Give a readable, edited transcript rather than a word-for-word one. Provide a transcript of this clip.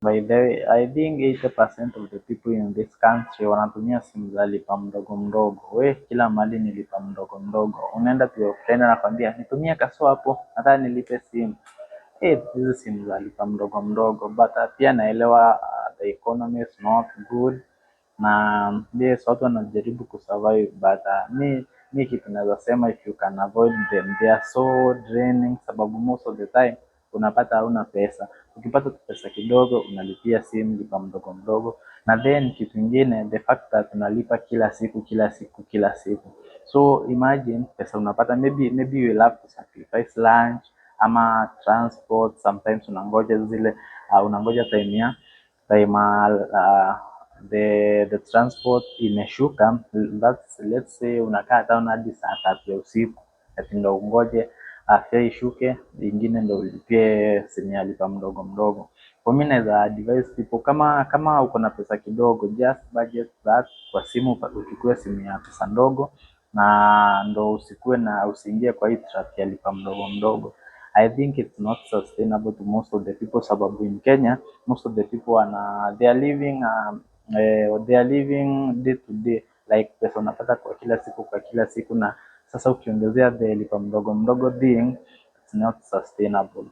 By the way, I think 80% of the people in this country wanatumia simu za lipa mdogo mdogo. We, kila mahali ni lipa mdogo mdogo. Unaenda to your friend anakwambia nitumie kaso hapo, nataka nilipe simu. Hizi simu za lipa mdogo mdogo, but pia naelewa the economy is not good na yes, watu wanajaribu kusurvive, but mi kitu naweza sema, if you can avoid them, they are so draining, sababu most of the time unapata hauna pesa. Ukipata pesa kidogo unalipia simu lipa mdogo mdogo, na then kitu kingine, the fact that unalipa kila siku kila siku kila siku. So imagine pesa unapata, maybe you will have to sacrifice lunch ama transport. Sometimes unangoja zile unangoja time the transport imeshuka. Let's say unakaa town hadi saa 3 ya usiku ati ndo ungoje fare ishuke, ingine ndo ulipie simu ya lipa mdogo mdogo. Kwa mimi naweza advise people, kama uko na pesa kidogo, just budget that kwa simu, uchukue simu ya pesa ndogo, na ndo usiingie kwa hii trap ya lipa mdogo mdogo. I think it's not sustainable to most of the people, sababu in Kenya most of the people they are living day to day, like pesa unapata kwa kila siku, na sasa ukiongezea the lipa mdogo mdogo thing, it's not sustainable.